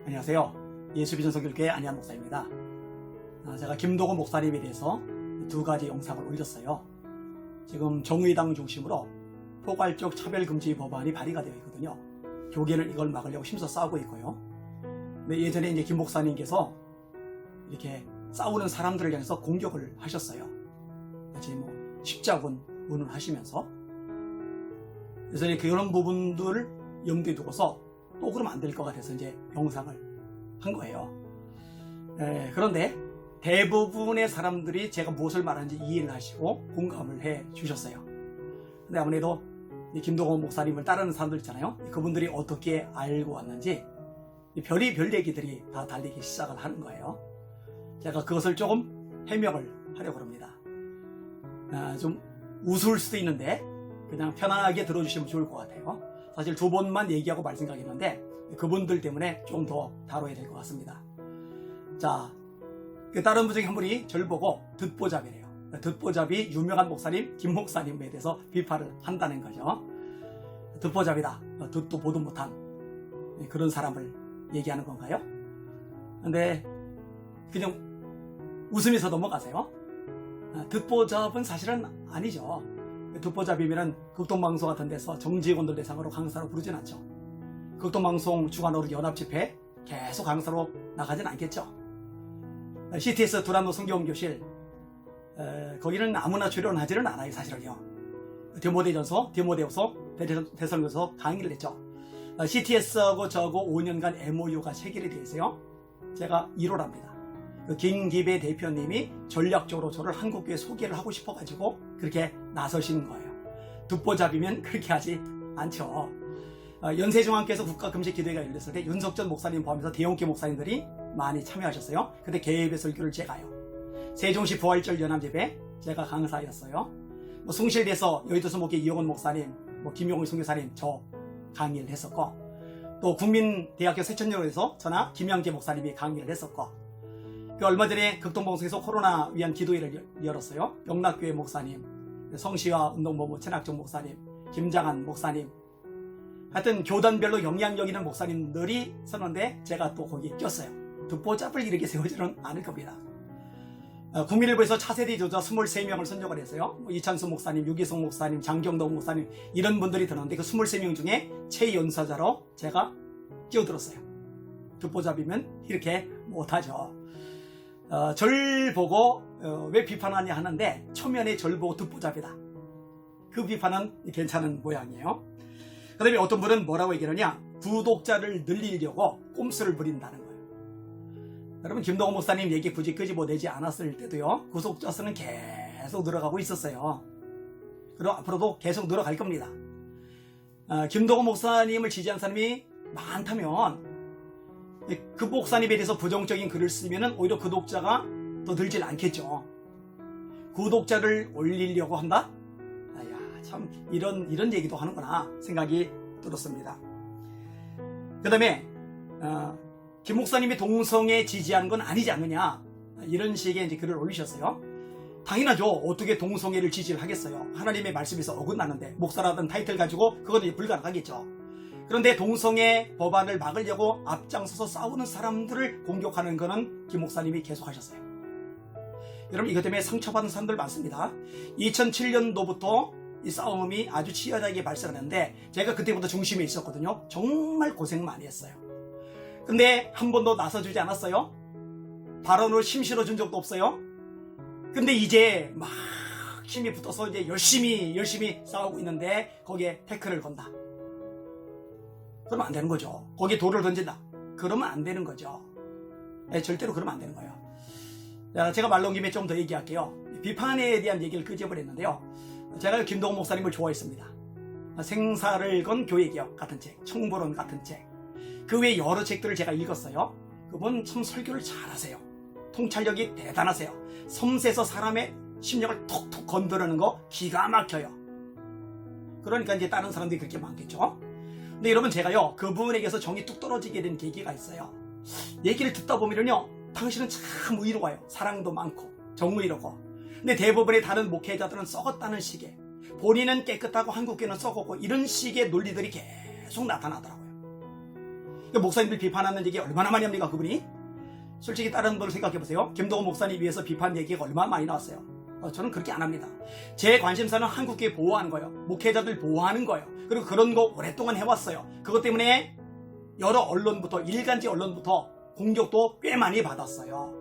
안녕하세요. 예수비전성결교회 안희한 목사입니다. 제가 김도건 목사님에 대해서 두 가지 영상을 올렸어요. 지금 정의당 중심으로 포괄적 차별금지 법안이 발의가 되어 있거든요. 교계는 이걸 막으려고 힘써 싸우고 있고요. 근데 예전에 이제 김 목사님께서 이렇게 싸우는 사람들을 향해서 공격을 하셨어요. 마치 십자군 운운하시면서. 그래서 그런 부분들을 염두에 두고서 또 그러면 안 될 것 같아서 이제 영상을 한 거예요. 그런데 대부분의 사람들이 제가 무엇을 말하는지 이해를 하시고 공감을 해 주셨어요. 근데 아무래도 김도건 목사님을 따르는 사람들 있잖아요. 그분들이 어떻게 알고 왔는지 별의별 얘기들이 다 달리기 시작을 하는 거예요. 제가 그것을 조금 해명을 하려고 합니다. 좀 우스울 수도 있는데 그냥 편안하게 들어주시면 좋을 것 같아요. 사실 두 번만 얘기하고 말 생각했는데 그분들 때문에 좀 더 다뤄야 될 것 같습니다. 자, 다른 분 중에 한 분이 저를 보고 듣보잡이래요. 듣보잡이 유명한 목사님 김 목사님에 대해서 비판을 한다는 거죠. 듣보잡이다. 듣도 보도 못한 그런 사람을 얘기하는 건가요? 근데 그냥 웃으면서 넘어가세요. 듣보잡은 사실은 아니죠. 듣보잡이면 극동방송 같은 데서 정직원들 대상으로 강사로 부르진 않죠. 극동방송 주관으로 연합집회 계속 강사로 나가진 않겠죠. CTS 두란노 성경교실 거기는 아무나 출연하지는 않아요. 사실은요. 디모데전서, 디모데후서, 데살로니가서 강의를 했죠. CTS하고 저하고 5년간 MOU가 체결이 되어 있어요. 제가 1호랍니다. 김기배 대표님이 전략적으로 저를 한국교회 소개를 하고 싶어가지고 그렇게 나서신 거예요. 듣보잡이면 그렇게 하지 않죠. 연세중앙교회에서 국가금식기도회가 열렸을 때 윤석전 목사님 포함해서 대형교 목사님들이 많이 참여하셨어요. 그때 개입의 설교를 제가요. 세종시 부활절 연합예배 제가 강사였어요. 숭실대에서 여의도 소목회 이용원 목사님, 김용훈 선교사님 저 강의를 했었고, 또 국민대학교 세천여로에서 저나 김양재 목사님이 강의를 했었고, 얼마 전에 극동방송에서 코로나 위한 기도회를 열었어요. 영락교회 목사님, 성시화 운동본부 천학정 목사님, 김장한 목사님, 하여튼 교단별로 영향력 있는 목사님들이 서는데 제가 또 거기에 꼈어요. 듣보잡을 이렇게 세우지는 않을 겁니다. 국민일보에서 차세대 저자 23명을 선정을 했어요. 이찬수 목사님, 유기성 목사님, 장경동 목사님 이런 분들이 드는데 그 23명 중에 최연사자로 제가 끼어들었어요. 듣보잡이면 이렇게 못하죠. 절 보고 왜 비판하냐 하는데 초면에 절 보고 듣보잡이다. 그 비판은 괜찮은 모양이에요. 그 다음에 어떤 분은 뭐라고 얘기하느냐, 구독자를 늘리려고 꼼수를 부린다는 거예요. 여러분 김동건 목사님 얘기 굳이 끄집어내지 않았을 때도요, 구독자 수는 계속 늘어가고 있었어요. 그리고 앞으로도 계속 늘어갈 겁니다. 김동건 목사님을 지지한 사람이 많다면 그 목사님에 대해서 부정적인 글을 쓰면 오히려 구독자가 더 늘질 않겠죠. 구독자를 올리려고 한다? 참 이런 얘기도 하는구나 생각이 들었습니다. 그 다음에 김 목사님이 동성애 지지하는 건 아니지 않느냐, 이런 식의 이제 글을 올리셨어요. 당연하죠. 어떻게 동성애를 지지를 하겠어요. 하나님의 말씀에서 어긋나는데 목사라던 타이틀 가지고 그건 이제 불가능하겠죠. 그런데 동성애 법안을 막으려고 앞장서서 싸우는 사람들을 공격하는 거는 김 목사님이 계속 하셨어요. 여러분 이것 때문에 상처받은 사람들 많습니다. 2007년도부터 이 싸움이 아주 치열하게 발생하는데 제가 그때부터 중심에 있었거든요. 정말 고생 많이 했어요. 근데 한 번도 나서주지 않았어요. 발언으로 힘 실어준 적도 없어요. 근데 이제 막 힘이 붙어서 이제 열심히 싸우고 있는데 거기에 태클을 건다. 그러면 안 되는 거죠. 거기에 돌을 던진다. 그러면 안 되는 거죠. 절대로 그러면 안 되는 거예요. 제가 말 넘김에 좀 더 얘기할게요. 비판에 대한 얘기를 끄집어냈는데요. 제가 김동건 목사님을 좋아했습니다. 생사를 건 교회개혁 같은 책, 청보론 같은 책, 그 외에 여러 책들을 제가 읽었어요. 그분 참 설교를 잘하세요. 통찰력이 대단하세요. 섬세해서 사람의 심령을 톡톡 건드리는 거 기가 막혀요. 그러니까 이제 다른 사람들이 그렇게 많겠죠. 근데 여러분 제가요, 그분에게서 정이 뚝 떨어지게 된 계기가 있어요. 얘기를 듣다 보면요, 당신은 참 의로워요. 사랑도 많고 정의로고. 근데 대부분의 다른 목회자들은 썩었다는 식의, 본인은 깨끗하고 한국교회는 썩었고 이런 식의 논리들이 계속 나타나더라고요. 목사님들 비판하는 얘기 얼마나 많이 합니까, 그분이? 솔직히 다른 분을 생각해 보세요. 김동원 목사님 위해서 비판 얘기가 얼마나 많이 나왔어요. 저는 그렇게 안 합니다. 제 관심사는 한국교회 보호하는 거예요. 목회자들 보호하는 거예요. 그리고 그런 거 오랫동안 해왔어요. 그것 때문에 여러 언론부터, 일간지 언론부터 공격도 꽤 많이 받았어요.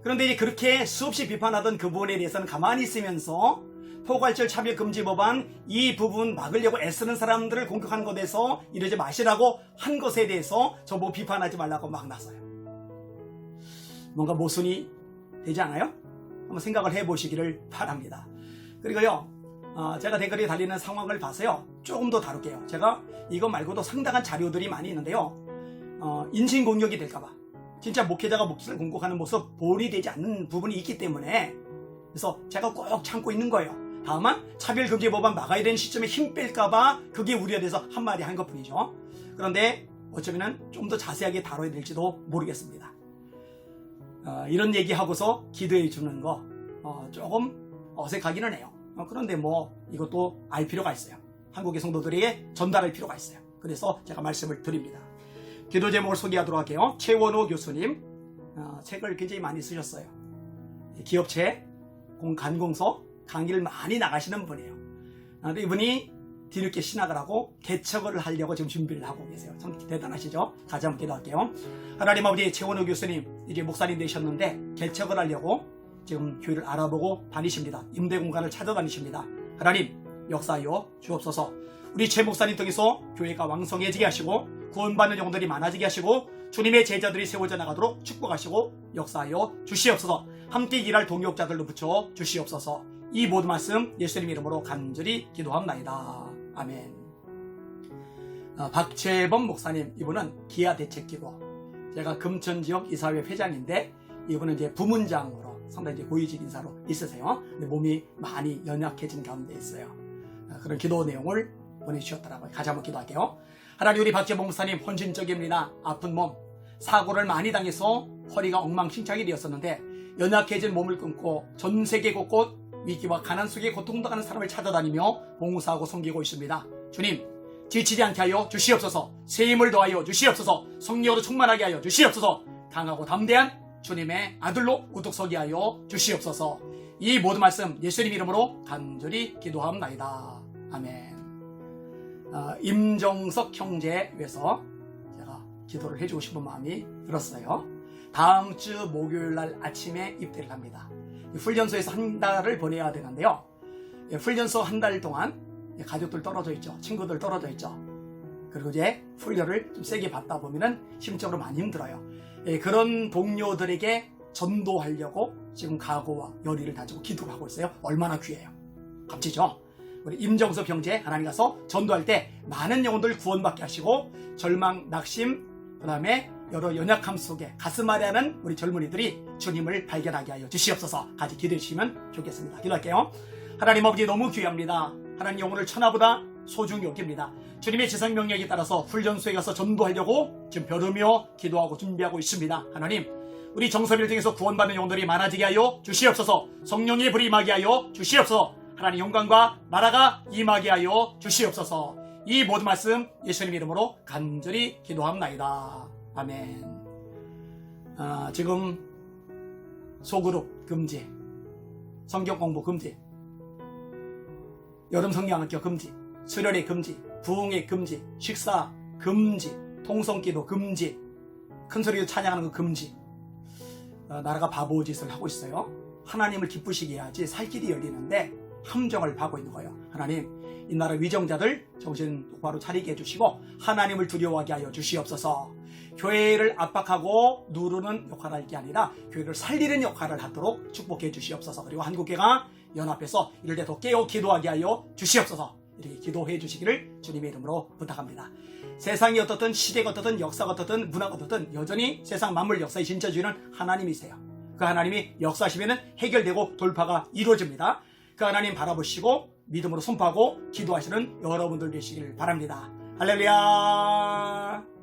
그런데 이제 그렇게 수없이 비판하던 그 부분에 대해서는 가만히 있으면서 포괄적 차별금지 법안 이 부분 막으려고 애쓰는 사람들을 공격하는 것에 대해서 이러지 마시라고 한 것에 대해서 저보고 비판하지 말라고 막 나서요. 뭔가 모순이 되지 않아요? 한번 생각을 해보시기를 바랍니다. 그리고요, 제가 댓글에 달리는 상황을 봐서요, 조금 더 다룰게요. 제가 이거 말고도 상당한 자료들이 많이 있는데요, 인신공격이 될까봐, 진짜 목회자가 목사를 공격하는 모습 본이 되지 않는 부분이 있기 때문에, 그래서 제가 꼭 참고 있는 거예요. 다만 차별금지 법안 막아야 되는 시점에 힘 뺄까봐 그게 우려돼서 한마디 한 것뿐이죠. 그런데 어쩌면 좀 더 자세하게 다뤄야 될지도 모르겠습니다. 이런 얘기하고서 기도해 주는 거 조금 어색하기는 해요. 그런데 뭐 이것도 알 필요가 있어요. 한국의 성도들에게 전달할 필요가 있어요. 그래서 제가 말씀을 드립니다. 기도 제목을 소개하도록 할게요. 최원호 교수님 책을 굉장히 많이 쓰셨어요. 기업체 간공서 강의를 많이 나가시는 분이에요. 그런데 이분이 뒤늦게 신학을 하고 개척을 하려고 지금 준비를 하고 계세요. 참 대단하시죠? 같이 한번 기도할게요. 하나님 아버지, 최원호 교수님 이제 목사님 되셨는데 개척을 하려고 지금 교회를 알아보고 다니십니다. 임대 공간을 찾아다니십니다. 하나님 역사하여 주옵소서. 우리 최 목사님 통해서 교회가 왕성해지게 하시고 구원받는 영혼들이 많아지게 하시고 주님의 제자들이 세워져 나가도록 축복하시고 역사하여 주시옵소서. 함께 일할 동역자들로 붙여 주시옵소서. 이 모든 말씀 예수님 이름으로 간절히 기도합나이다. 아멘. 박채범 목사님, 이분은 기아대책기도, 제가 금천지역 이사회 회장인데 이분은 이제 부문장으로 상당히 이제 고위직 인사로 있으세요. 근데 몸이 많이 연약해진 가운데 있어요. 그런 기도 내용을 보내주셨더라고요. 같이 한번 기도할게요. 하나님, 우리 박채범 목사님 헌신적입니다. 아픈 몸, 사고를 많이 당해서 허리가 엉망진창이 되었었는데 연약해진 몸을 끊고 전 세계 곳곳 위기와 가난 속에 고통당하는 사람을 찾아다니며 봉사하고 섬기고 있습니다. 주님, 지치지 않게 하여 주시옵소서. 새 힘을 더하여 주시옵소서. 성령으로 충만하게 하여 주시옵소서. 강하고 담대한 주님의 아들로 우뚝 서게 하여 주시옵소서. 이 모든 말씀 예수님 이름으로 간절히 기도합나이다. 아멘. 임정석 형제에 위해서 제가 기도를 해주고 싶은 마음이 들었어요. 다음 주 목요일 날 아침에 입대를 합니다. 훈련소에서 한 달을 보내야 되는데요. 훈련소 한 달 동안 가족들 떨어져 있죠. 친구들 떨어져 있죠. 그리고 이제 훈련을 좀 세게 받다 보면은 심적으로 많이 힘들어요. 그런 동료들에게 전도하려고 지금 각오와 열의를 다지고 기도를 하고 있어요. 얼마나 귀해요. 값지죠? 우리 임정석 형제 하나님 가서 전도할 때 많은 영혼들 구원받게 하시고 절망, 낙심, 그 다음에 여러 연약함 속에 가슴 아래하는 우리 젊은이들이 주님을 발견하게 하여 주시옵소서. 같이 기도해 주시면 좋겠습니다. 기도할게요. 하나님 아버지, 너무 귀합니다. 하나님, 영혼을 천하보다 소중히 여깁니다. 주님의 지상 명령에 따라서 훈련소에 가서 전도하려고 지금 벼르며 기도하고 준비하고 있습니다. 하나님, 우리 정서를 통해서 구원받는 영혼들이 많아지게 하여 주시옵소서. 성령의 불이 임하게 하여 주시옵소서. 하나님 영광과 나라가 임하게 하여 주시옵소서. 이 모든 말씀 예수님 이름으로 간절히 기도합나이다. 아멘. 지금 소그룹 금지, 성경 공부 금지, 여름 성경학교 금지, 수련회 금지, 부흥회 금지, 식사 금지, 통성기도 금지, 큰 소리로 찬양하는 거 금지. 나라가 바보짓을 하고 있어요. 하나님을 기쁘시게 해야지 살 길이 열리는데 함정을 파고 있는 거예요. 하나님, 이 나라 위정자들 정신 똑바로 차리게 해주시고 하나님을 두려워하게 하여 주시옵소서. 교회를 압박하고 누르는 역할을 할 게 아니라 교회를 살리는 역할을 하도록 축복해 주시옵소서. 그리고 한국교회가 연합해서 이럴 때 더 깨어 기도하게 하여 주시옵소서. 이렇게 기도해 주시기를 주님의 이름으로 부탁합니다. 세상이 어떻든 시대가 어떻든 역사가 어떻든 문화가 어떻든 여전히 세상 만물 역사의 진짜주인은 하나님이세요. 그 하나님이 역사하시면 해결되고 돌파가 이루어집니다. 그 하나님 바라보시고 믿음으로 선포하고 기도하시는 여러분들 되시길 바랍니다. 할렐루야.